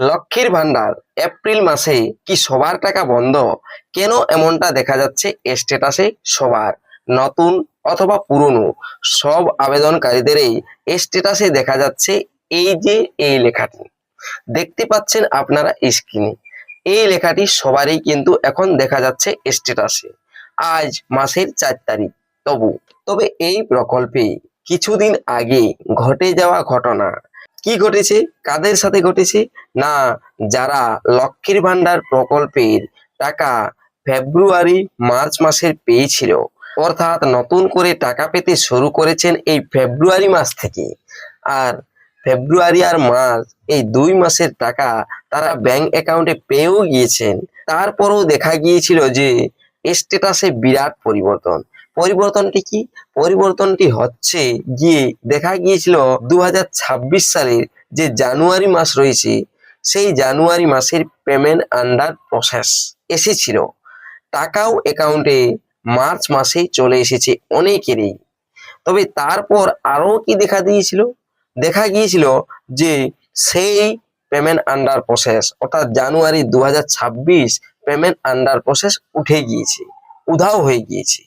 লক্ষ্মীর ভান্ডার এপ্রিল মাসে কি সবার টাকা বন্ধ? কেন এমনটা দেখা যাচ্ছে স্ট্যাটাসে সবার? নতুন অথবা পুরনো সব আবেদনকারীদেরই স্ট্যাটাসে দেখা যাচ্ছে এই লেখাটি দেখতে পাচ্ছেন আপনারা স্ক্রিনে। এই লেখাটি সবারই কিন্তু এখন দেখা যাচ্ছে স্ট্যাটাসে। আজ মাসের 4 তারিখ। তবে এই প্রকল্পে কিছুদিন আগে ঘটে যাওয়া ঘটনা কি ঘটেছে, কাদের সাথে ঘটেছে? না, যারা লক্ষ্মীর ভান্ডার প্রকল্পের টাকা ফেব্রুয়ারি মার্চ মাসের পেয়েছিল, অর্থাৎ নতুন করে টাকা পেতে শুরু করেছেন এই ফেব্রুয়ারি মাস থেকে। আর ফেব্রুয়ারি আর মার্চ এই 2 মাসের টাকা তারা ব্যাংক অ্যাকাউন্টে পেয়েও গিয়েছেন। তারপরেও দেখা গিয়েছিল যে স্ট্যাটাসে বিরাট পরিবর্তন। পরিবর্তনটি কি? পরিবর্তনটি হচ্ছে গিয়ে দেখা গিয়েছিল 2026 সালের যে জানুয়ারি মাস রয়েছে, সেই জানুয়ারি মাসের পেমেন্ট আন্ডার প্রসেস এসেছিল। টাকাও অ্যাকাউন্টে মার্চ মাসেই চলে এসেছে অনেকেরই। তবে তারপর আরও কি দেখা গিয়েছিল যে সেই পেমেন্ট আন্ডার প্রসেস অর্থাৎ জানুয়ারি 2026 পেমেন্ট আন্ডার প্রসেস উঠে গিয়েছে, উধাও হয়ে গিয়েছে।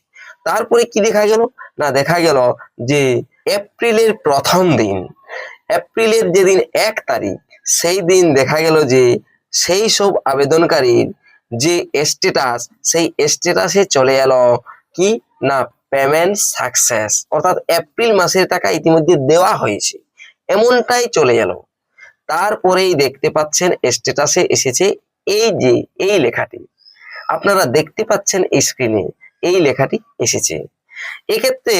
তারপরে কি দেখা গেল? না, দেখা গেল যে এপ্রিলের প্রথম দিন, এপ্রিলের যেদিন 1 তারিখ, সেই দিন দেখা গেল যে সেই সব আবেদনকারীর যে স্ট্যাটাস, সেই স্ট্যাটাসে চলে এলো কি না, পেমেন্ট সাকসেস, অর্থাৎ এপ্রিল মাসের টাকা ইতিমধ্যে দেওয়া হয়েছে, এমনটাই চলে এলো। তারপরেই দেখতে পাচ্ছেন স্ট্যাটাসে এসেছে এই লেখাটি, আপনারা দেখতে পাচ্ছেন স্ক্রিনে এই লেখাটি এসেছে। এক্ষেত্রে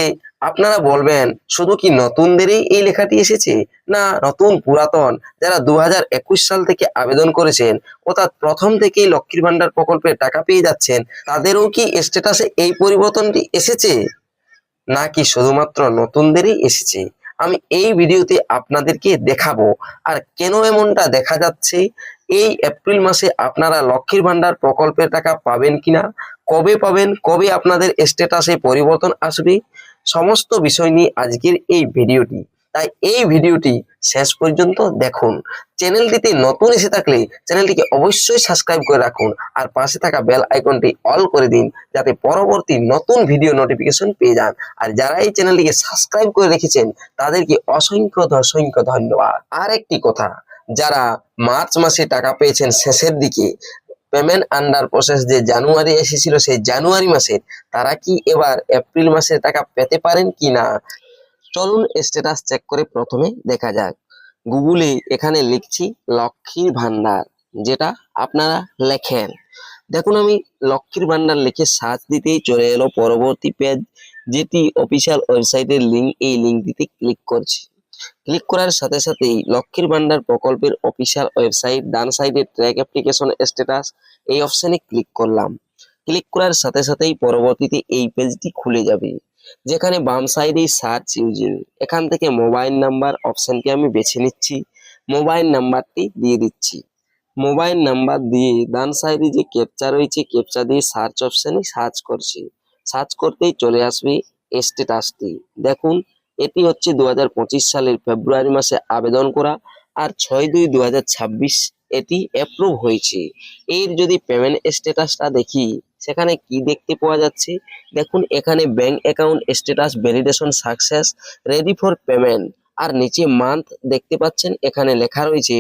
আপনারা বলবেন শুধু কি নতুনদেরই এই লেখাটি এসেছে? না, নতুন পুরাতন যারা 2021 সাল থেকে আবেদন করেছেন, অর্থাৎ প্রথম থেকেই লক্ষ্মীর ভান্ডার প্রকল্পের টাকা পেয়ে যাচ্ছেন, তাদেরও কি স্ট্যাটাসে এই পরিবর্তনটি এসেছে, নাকি শুধুমাত্র নতুনদেরই এসেছে? আমি এই ভিডিওতে আপনাদেরকে দেখাবো। আর কেন এমনটা দেখা যাচ্ছে, এই এপ্রিল মাসে আপনারা লক্ষ্মীর ভান্ডার প্রকল্পের টাকা পাবেন কিনা, কবে পাবেন, কবে আপনাদের স্ট্যাটাসে পরিবর্তন আসবে, সমস্ত বিষয় নিয়ে আজকের এই ভিডিওটি। তাই এই ভিডিওটি শেষ পর্যন্ত দেখুন। চ্যানেলটিতে নতুন এসে থাকলে চ্যানেলটিকে অবশ্যই সাবস্ক্রাইব করে রাখুন, আর পাশে থাকা বেল আইকনটি অল করে দিন, যাতে পরবর্তী নতুন ভিডিও নোটিফিকেশন পেয়ে যান। আর যারা এই চ্যানেলটিকে সাবস্ক্রাইব করে রেখেছেন তাদেরকে অসংখ্য ধন্যবাদ। আর একটি কথা, যারা মার্চ মাসে টাকা পেয়েছেন শেষের দিকে, পেমেন্ট আন্ডার প্রসেস যে জানুয়ারি এসেছিল সেই জানুয়ারি মাসের, তারা কি এবার এপ্রিল মাসের টাকা পেতে পারেন কি না? চলুন স্ট্যাটাস চেক করে প্রথমে দেখা যাক। গুগলে এখানে লিখছি লক্ষ্মীর ভান্ডার, যেটা আপনারা লেখেন। দেখুন, আমি লক্ষ্মীর ভান্ডার লিখে সার্চ দিতেই চলে এলো পরবর্তী পেজ, যেটি অফিসিয়াল ওয়েবসাইটের লিঙ্ক। এই লিঙ্কটিতে ক্লিক করছি। ক্লিক করার সাথে সাথেই লক্ষ্মীর ভান্ডার প্রকল্পের অফিসিয়াল ওয়েবসাইট, ডান সাইডে ট্র্যাক অ্যাপ্লিকেশন স্ট্যাটাস, এই অপশনে ক্লিক করলাম। ক্লিক করার সাথে সাথেই পরবর্তীতে এই পেজটি খুলে যাবে, যেখানে বাম সাইডে সার্চ ইঞ্জিন, এখান থেকে মোবাইল নাম্বার অপশনটি আমি বেছে নিচ্ছি। মোবাইল নাম্বারটি দিয়ে দিচ্ছি। মোবাইল নাম্বার দিয়ে ডান সাইডে যে ক্যাপচা রয়েছে, ক্যাপচা দিয়ে সার্চ অপশনে সার্চ করছি। সার্চ করতেই চলে আসবে স্ট্যাটাসটি। দেখুন, এটি হচ্ছে 2025 সালের ফেব্রুয়ারি মাসে আবেদন করা, আর 6/2/2026 এটি অ্যাপ্রুভ হয়েছে। এর যদি পেমেন্ট স্ট্যাটাসটা দেখি, সেখানে কি দেখতে পাওয়া যাচ্ছে? দেখুন, এখানে bank account status validation success, ready for payment, আর নিচে মান্থ দেখতে পাচ্ছেন, এখানে লেখা রয়েছে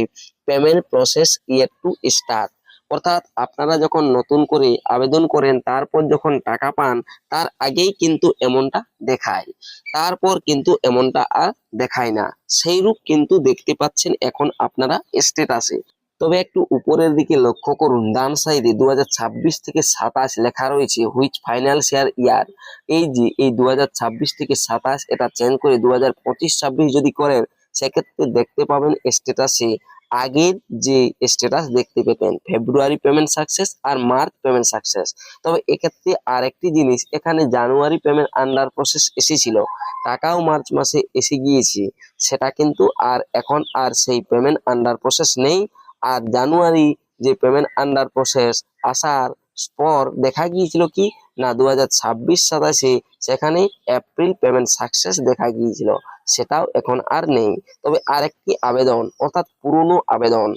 payment process yet to start. অর্থাৎ আপনারা যখন নতুন করে আবেদন করেন, তারপর যখন টাকা পান, তার আগেই কিন্তু এমনটা দেখায়, তারপর কিন্তু এমনটা আর দেখায় না। সেইরূপ কিন্তু দেখতে পাচ্ছেন এখন আপনারা স্ট্যাটাসে। তবে একটু উপরের দিকে লক্ষ্য করুন, ডান সাইডে 2026 থেকে 27 লেখা রয়েছে হুইচ ফাইন্যান্সিয়াল ইয়ার। এই যে এই 2026 থেকে 27 এটা চেঞ্জ করে 2025-26 যদি করেন, সেক্ষেত্রে দেখতে পাবেন স্ট্যাটাসে আগের যে স্ট্যাটাস দেখতে পেতেন, ফেব্রুয়ারি পেমেন্ট সাকসেস আর মার্চ পেমেন্ট সাকসেস। তবে এক্ষেত্রে আরেকটি জিনিস, এখানে জানুয়ারি পেমেন্ট আন্ডার প্রসেস এসেছিল, টাকাও মার্চ মাসে এসে গিয়েছে, সেটা কিন্তু আর এখন আর সেই পেমেন্ট আন্ডার প্রসেস নেই। আর জানুয়ারি যে পেমেন্ট আন্ডার প্রসেস আসার পর দেখা গিয়েছিল কি না, 2026-27 সেখানে এপ্রিল পেমেন্ট সাকসেস দেখা গিয়েছিল। সেটাও এখন আর নেই। তবে আরেকটি আবেদন অর্থাৎ পুরনো আবেদন,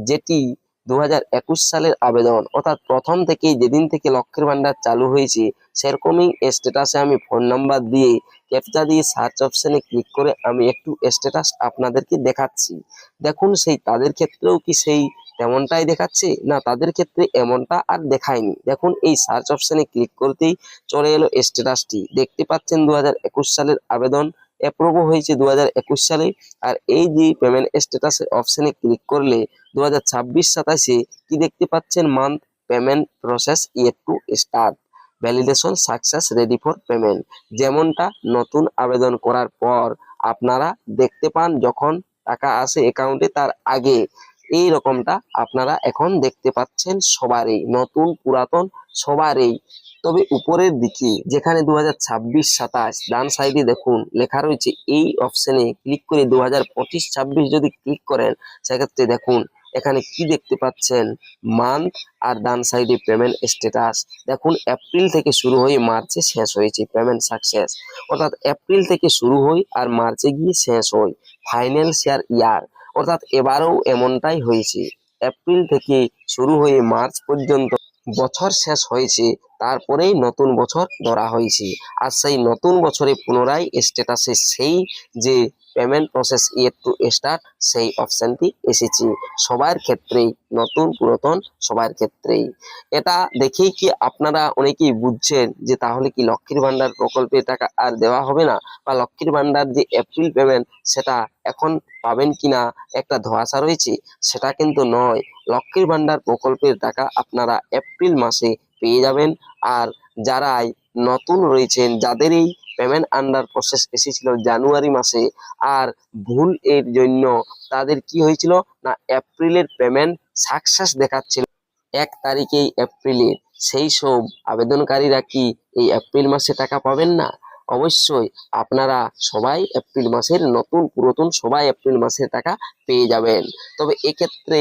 যেটি 2021 সালের আবেদন, অর্থাৎ প্রথম থেকেই যেদিন থেকে লক্ষ্মীর ভান্ডার চালু হয়েছে সেরকমই স্ট্যাটাসে আমি ফোন নাম্বার দিয়ে ক্যাপচা দিয়ে সার্চ অপশনে ক্লিক করে আমি একটু স্ট্যাটাস আপনাদেরকে দেখাচ্ছি। দেখুন সেই তাদের ক্ষেত্রেও কি সেই তেমনটাই দেখাচ্ছে, না তাদের ক্ষেত্রে এমনটা আর দেখায়নি। দেখুন এই সার্চ অপশনে ক্লিক করতেই চলে এলো স্ট্যাটাসটি, দেখতে পাচ্ছেন 2021 সালের আবেদন অ্যাপ্রুভ হয়েছে 2021 সালে। আর এই যে পেমেন্ট স্ট্যাটাসের অপশনে ক্লিক করলে 2026-27 কি দেখতে পাচ্ছেন, month payment process yet to start, validation success ready for payment. যেমনটা নতুন আবেদন করার পর আপনারা দেখতে পান যখন টাকা আসে অ্যাকাউন্টে, তার আগে এই রকমটা আপনারা এখন দেখতে পাচ্ছেন সবারই, নতুন পুরাতন সবারই। তবে উপরের দিকে যেখানে 2026-27 ডান সাইডে দেখুন লেখা রয়েছে, এই অপশনে ক্লিক করে 2025-26 যদি ক্লিক করেন সেক্ষেত্রে দেখুন এখানে কি দেখতে পাচ্ছেন, মান্থ আর ডান সাইডে পেমেন্ট স্ট্যাটাস। দেখুন এপ্রিল থেকে শুরু হয়ে মার্চে শেষ হয়েছে পেমেন্ট সাকসেস, অর্থাৎ এপ্রিল থেকে শুরু হয় আর মার্চে গিয়ে শেষ হয় ফাইন্যান্সিয়াল ইয়ার। অর্থাৎ এবারেও এমনটাই হয়েছে, এপ্রিল থেকে শুরু হয়ে মার্চ পর্যন্ত বছর শেষ হয়েছে, তারপরেই নতুন বছর ধরা হয়েছে। আর সেই নতুন বছরে পুনরায় স্ট্যাটাসে সেই যে payment process yet to start সেই অপশনটি এসেছে সবার ক্ষেত্রেই, নতুন পুরাতন সবার ক্ষেত্রেই। এটা দেখেই কি আপনারা অনেকেই বুঝছেন যে তাহলে কি লক্ষ্মীর ভান্ডার প্রকল্পের টাকা আর দেওয়া হবে না, বা লক্ষ্মীর ভান্ডার যে এপ্রিল পেমেন্ট সেটা এখন পাবেন কিনা একটা ধোঁয়াশা রয়েছে। সেটা কিন্তু নয়, লক্ষ্মীর ভান্ডার প্রকল্পের টাকা আপনারা এপ্রিল মাসে পেয়ে যাবেন। আর যারাই নতুন রয়েছেন, যাদের এই পেমেন্ট আন্ডার প্রসেস এসেছিল জানুয়ারি মাসে, আর ভুল এর জন্য তাদের কি হয়েছিল না এপ্রিলের পেমেন্ট সাকসেস দেখাচ্ছিল 1 তারিখেই এপ্রিলের, সেই সব আবেদনকারীরা কি এই এপ্রিল মাসে টাকা পাবেন না? অবশ্যই আপনারা সবাই এপ্রিল মাসের, নতুন পুরাতন সবাই এপ্রিল মাসের টাকা পেয়ে যাবেন। তবে এক্ষেত্রে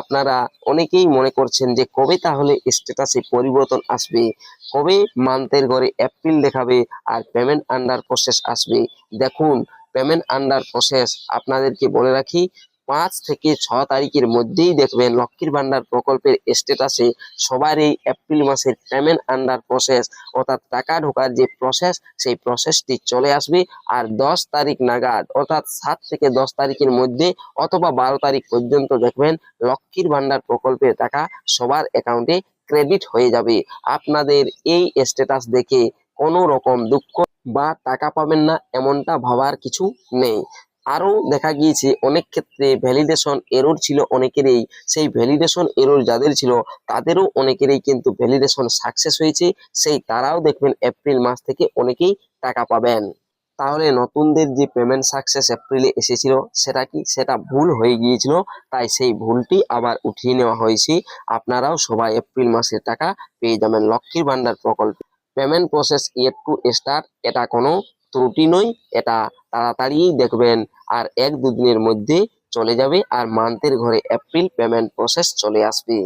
আপনারা অনেকেই মনে করছেন যে কবে তাহলে স্ট্যাটাসে পরিবর্তন আসবে, কবে মান্থের ঘরে এপ্রিল দেখাবে আর পেমেন্ট আন্ডার প্রসেস আসবে। দেখুন পেমেন্ট আন্ডার প্রসেস আপনাদেরকে বলে রাখি, 5 থেকে 6 তারিখের মধ্যেই দেখবেন লক্ষ্মীর ভান্ডার প্রকল্পের স্ট্যাটাসে সবার এই এপ্রিল মাসের পেমেন্ট আন্ডার প্রসেস, অর্থাৎ টাকা ঢোকার যে প্রসেস সেই প্রসেসটি চলে আসবে। আর 10 তারিখ নাগাদ, অর্থাৎ 7 থেকে 10 তারিখের মধ্যে অথবা 12 তারিখ পর্যন্ত দেখবেন লক্ষ্মীর ভান্ডার প্রকল্পের টাকা সবার অ্যাকাউন্টে ক্রেডিট হয়ে যাবে। আপনাদের এই স্ট্যাটাস দেখে কোনো রকম দুঃখ বা টাকা পাবেন না এমনটা ভাবার কিছু নেই। আরও দেখা গিয়েছে অনেক ক্ষেত্রে ভ্যালিডেশন এরর ছিল অনেকেরই, সেই ভ্যালিডেশন এরর যাদের ছিল তাদেরও অনেকেরই কিন্তু ভ্যালিডেশন সাকসেস হয়েছে, সেই তারাও দেখবেন এপ্রিল মাস থেকে অনেকেই টাকা পাবেন। তাহলে নতুনদের যে পেমেন্ট সাকসেস এপ্রিলে এসেছিল সেটা কি, সেটা ভুল হয়ে গিয়েছিল, তাই সেই ভুলটি আবার উঠিয়ে নেওয়া হয়েছে। আপনারাও সবাই এপ্রিল মাসের টাকা পেয়ে যাবেন লক্ষ্মীর ভান্ডার প্রকল্পে। Payment process yet to start, এটা কোনো ত্রুটি নয়, এটা তাড়াতাড়ি দেখবেন আর 1-2 দিনের মধ্যে চলে যাবে আর মান্থের ঘরে এপ্রিল পেমেন্ট প্রসেস চলে আসবে।